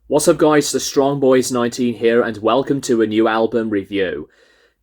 What's up guys, the Strong Boys 19 here and welcome to a new album review.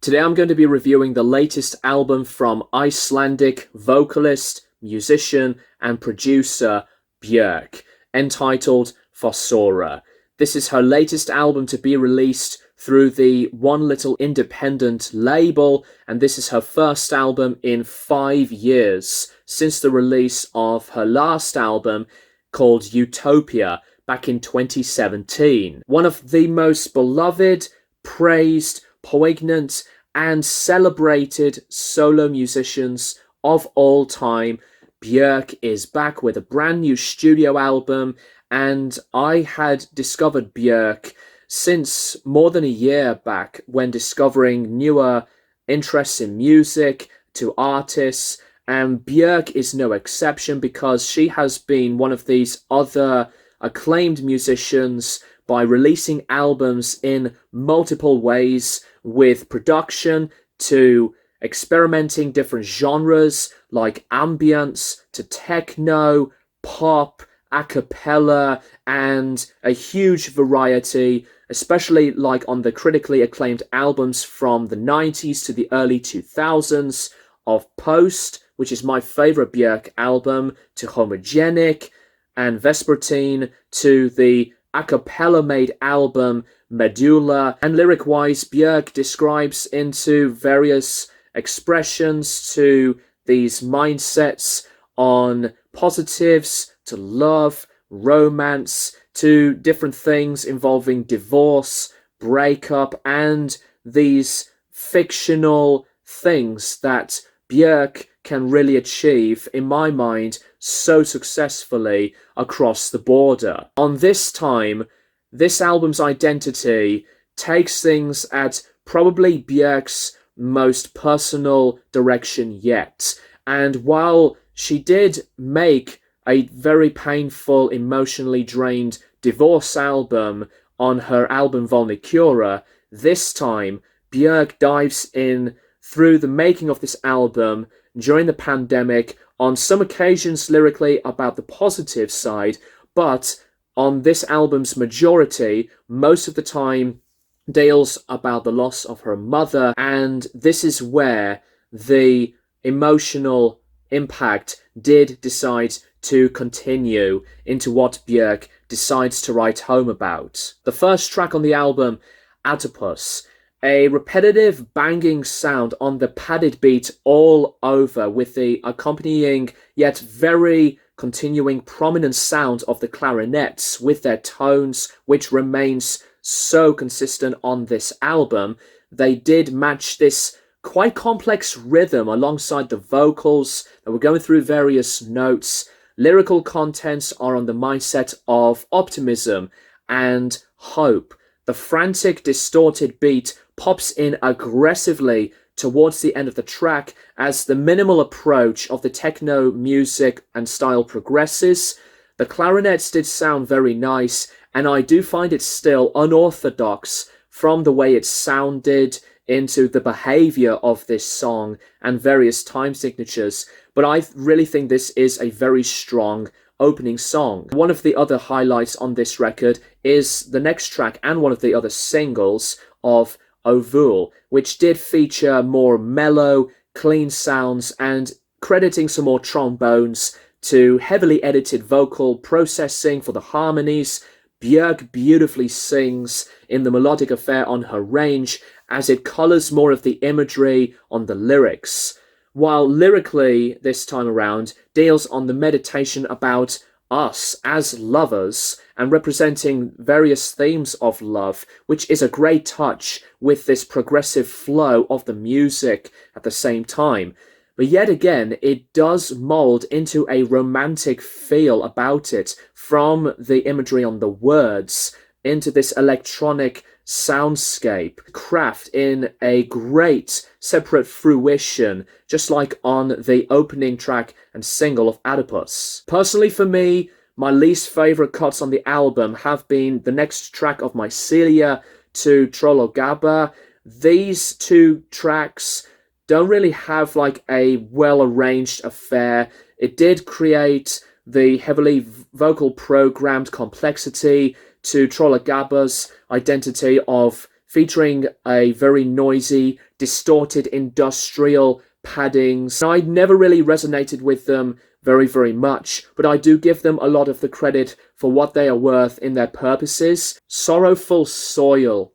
Today I'm going to be reviewing the latest album from Icelandic vocalist, musician and producer Bjork, entitled Fossora. This is her latest album to be released through the One Little Independent label, and this is her first album in 5 years since the release of her last album called Utopia back in 2017. One of the most beloved, praised, poignant, and celebrated solo musicians of all time, Bjork is back with a brand new studio album, and I had discovered Bjork since more than a year back when discovering newer interests in music to artists, and Bjork is no exception because she has been one of these other acclaimed musicians by releasing albums in multiple ways, with production to experimenting different genres like ambience to techno, pop, a cappella, and a huge variety, especially like on the critically acclaimed albums from the 90s to the early 2000s of Post, which is my favorite Bjork album, to Homogenic and Vespertine, to the a cappella made album Medulla. And lyric wise, Bjork describes into various expressions to these mindsets on positives to love, romance, to different things involving divorce, breakup, and these fictional things that Bjork can really achieve, in my mind, so successfully across the border. On this time, this album's identity takes things at probably Bjork's most personal direction yet. And while she did make a very painful, emotionally drained divorce album on her album Volnicura, this time Bjork dives in through the making of this album during the pandemic, on some occasions lyrically about the positive side, but on this album's majority, most of the time deals about the loss of her mother, and this is where the emotional impact did decide to continue into what Bjork decides to write home about. The first track on the album, Atopus, a repetitive banging sound on the padded beat all over, with the accompanying yet very continuing prominent sound of the clarinets with their tones, which remains so consistent on this album. They did match this quite complex rhythm alongside the vocals that were going through various notes. Lyrical contents are on the mindset of optimism and hope. The frantic, distorted beat pops in aggressively towards the end of the track as the minimal approach of the techno music and style progresses. The clarinets did sound very nice, and I do find it still unorthodox from the way it sounded into the behavior of this song and various time signatures, but I really think this is a very strong opening song. One of the other highlights on this record is the next track and one of the other singles of Ovul, which did feature more mellow, clean sounds and crediting some more trombones to heavily edited vocal processing for the harmonies. Bjork beautifully sings in the melodic affair on her range as it colours more of the imagery on the lyrics, while lyrically this time around deals on the meditation about us as lovers and representing various themes of love, which is a great touch with this progressive flow of the music at the same time. But yet again, it does mold into a romantic feel about it, from the imagery on the words into this electronic soundscape, craft in a great separate fruition, just like on the opening track and single of Adipus. Personally for me, my least favourite cuts on the album have been the next track of Mycelia to Trologaba. These two tracks don't really have like a well-arranged affair. It did create the heavily vocal programmed complexity to Trollagabba's identity of featuring a very noisy, distorted industrial paddings. I never really resonated with them very much, but I do give them a lot of the credit for what they are worth in their purposes. Sorrowful Soil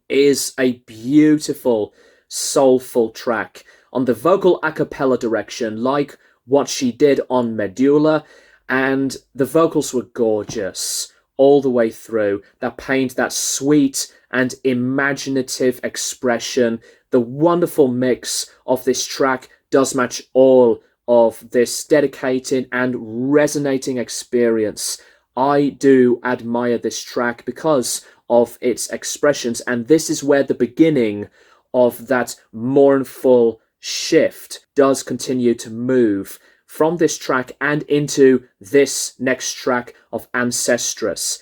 is a beautiful, soulful track on the vocal a cappella direction, like what she did on Medulla, and the vocals were gorgeous all the way through. That paint, that sweet and imaginative expression. The wonderful mix of this track does match all of this dedicated and resonating experience. I do admire this track because of its expressions, and this is where the beginning of that mournful shift does continue to move from this track and into this next track of Ancestress.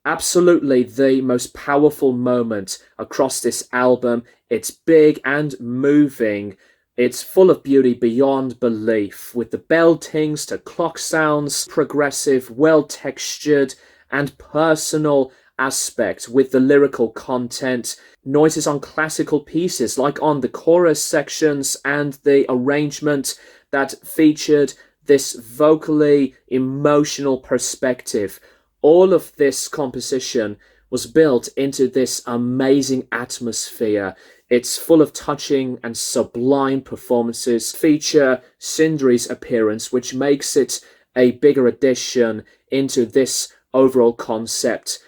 Absolutely the most powerful moment across this album. It's big and moving. It's full of beauty beyond belief, with the beltings to clock sounds, progressive, well-textured and personal aspect with the lyrical content, noises on classical pieces like on the chorus sections, and the arrangement that featured this vocally emotional perspective. All of this composition was built into this amazing atmosphere. It's full of touching and sublime performances. Feature Sindri's appearance, which makes it a bigger addition into this overall concept.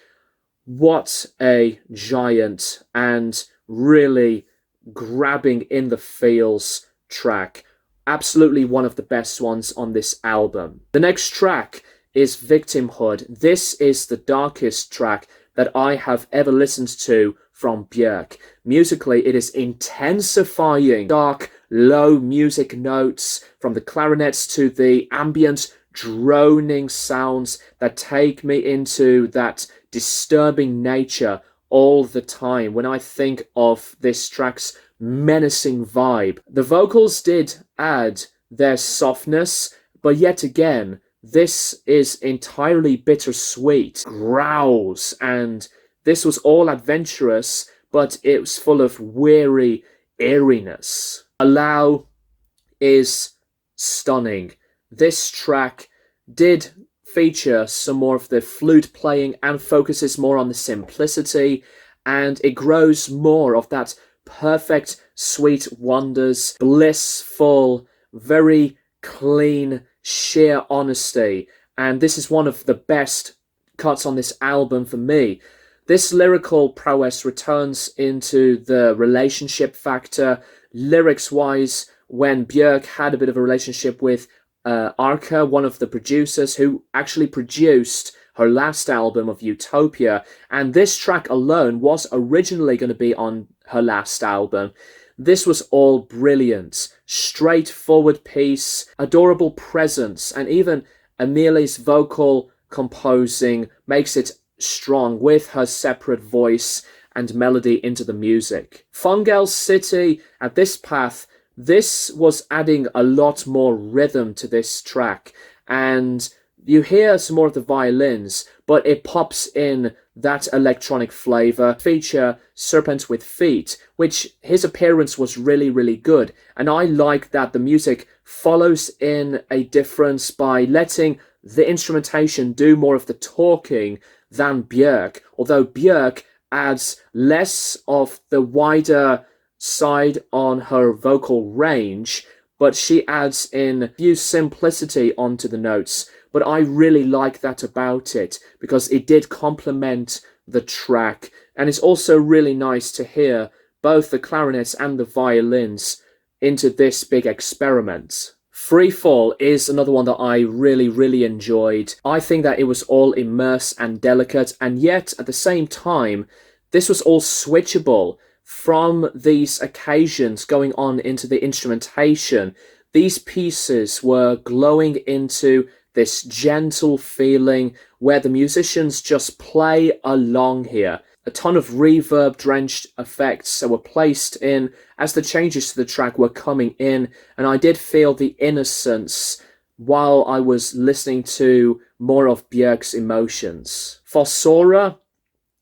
What a giant and really grabbing in the feels track. Absolutely one of the best ones on this album. The next track is Victimhood. This is the darkest track that I have ever listened to from Bjork. Musically, it is intensifying. Dark, low music notes from the clarinets to the ambient droning sounds that take me into that disturbing nature all the time when I think of this track's menacing vibe. The vocals did add their softness, but yet again, this is entirely bittersweet. Growls, and this was all adventurous, but it was full of weary eeriness. Allow is stunning. This track did feature some more of the flute playing and focuses more on the simplicity, and it grows more of that perfect sweet wonders, blissful, very clean, sheer honesty. And this is one of the best cuts on this album for me. This lyrical prowess returns into the relationship factor. Lyrics-wise, when Bjork had a bit of a relationship with Arca, one of the producers who actually produced her last album of Utopia, and this track alone was originally going to be on her last album. This was all brilliant. Straightforward piece, adorable presence, and even Amelia's vocal composing makes it strong with her separate voice and melody into the music. Fungal City, at this path, this was adding a lot more rhythm to this track, and you hear some more of the violins, but it pops in that electronic flavor. Feature Serpent with Feet, which his appearance was really good, and I like that the music follows in a difference by letting the instrumentation do more of the talking than Bjork, although Bjork adds less of the wider side on her vocal range, but she adds in a few simplicity onto the notes. But I really like that about it, because it did complement the track, and it's also really nice to hear both the clarinets and the violins into this big experiment. Freefall is another one that I really enjoyed. I think that it was all immerse and delicate, and yet at the same time, this was all switchable from these occasions going on into the instrumentation. These pieces were glowing into this gentle feeling where the musicians just play along here. A ton of reverb-drenched effects were placed in as the changes to the track were coming in, and I did feel the innocence while I was listening to more of Bjork's emotions. Fossora,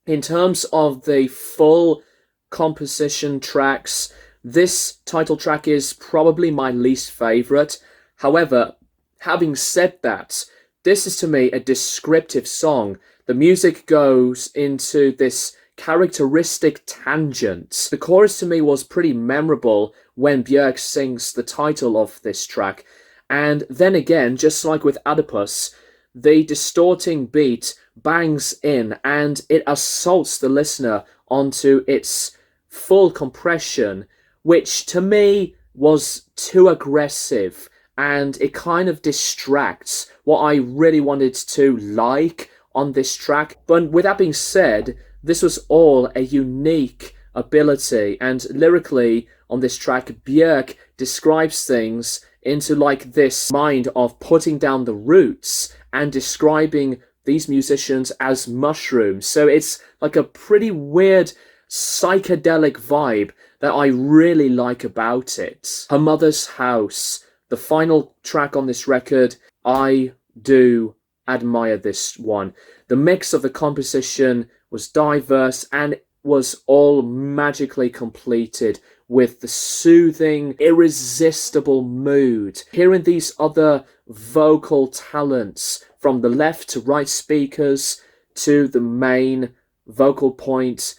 in terms of the full composition tracks, this title track is probably my least favourite. However, having said that, this is to me a descriptive song. The music goes into this characteristic tangent. The chorus to me was pretty memorable when Bjork sings the title of this track. And then again, just like with Oedipus, the distorting beat bangs in and it assaults the listener onto its full compression, which to me was too aggressive, and it kind of distracts what I really wanted to like on this track. But with that being said, this was all a unique ability, and lyrically on this track, Bjork describes things into like this mind of putting down the roots and describing these musicians as mushrooms. So it's like a pretty weird psychedelic vibe that I really like about it. Her Mother's House, the final track on this record, I do admire this one. The mix of the composition was diverse and was all magically completed with the soothing, irresistible mood. Hearing these other vocal talents from the left to right speakers to the main vocal point,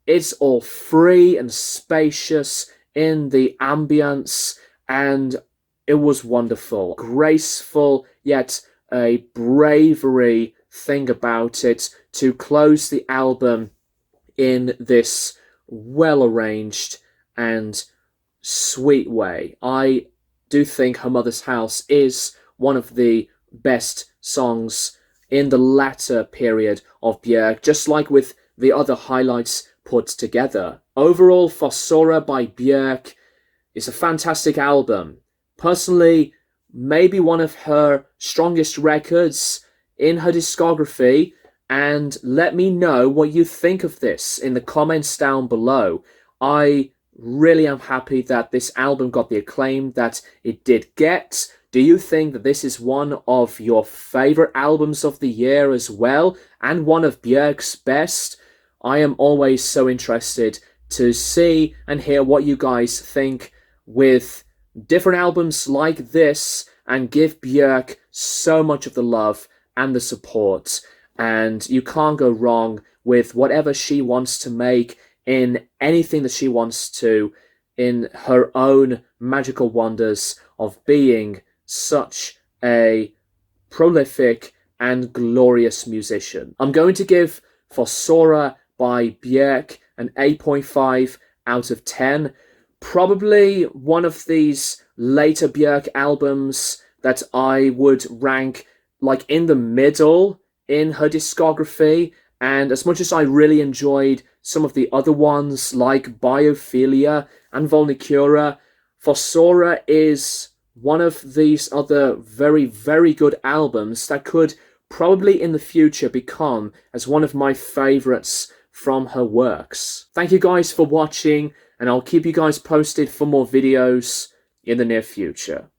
it's all free and spacious in the ambience, and it was wonderful. Graceful, yet a bravery thing about it to close the album in this well-arranged and sweet way. I do think Her Mother's House is one of the best songs in the latter period of Bjork, just like with the other highlights put together. Overall, Fossora by Bjork is a fantastic album. Personally, maybe one of her strongest records in her discography, and let me know what you think of this in the comments down below. I really am happy that this album got the acclaim that it did get. Do you think that this is one of your favourite albums of the year as well, and one of Bjork's best? I am always so interested to see and hear what you guys think with different albums like this, and give Bjork so much of the love and the support. And you can't go wrong with whatever she wants to make in anything that she wants to, in her own magical wonders of being such a prolific and glorious musician. I'm going to give Fossora by Bjork an 8.5 out of 10. Probably one of these later Bjork albums that I would rank like in the middle in her discography. And as much as I really enjoyed some of the other ones like Biophilia and Volnicura, Fossora is one of these other very, very good albums that could probably in the future become as one of my favourites from her works. Thank you guys for watching, and I'll keep you guys posted for more videos in the near future.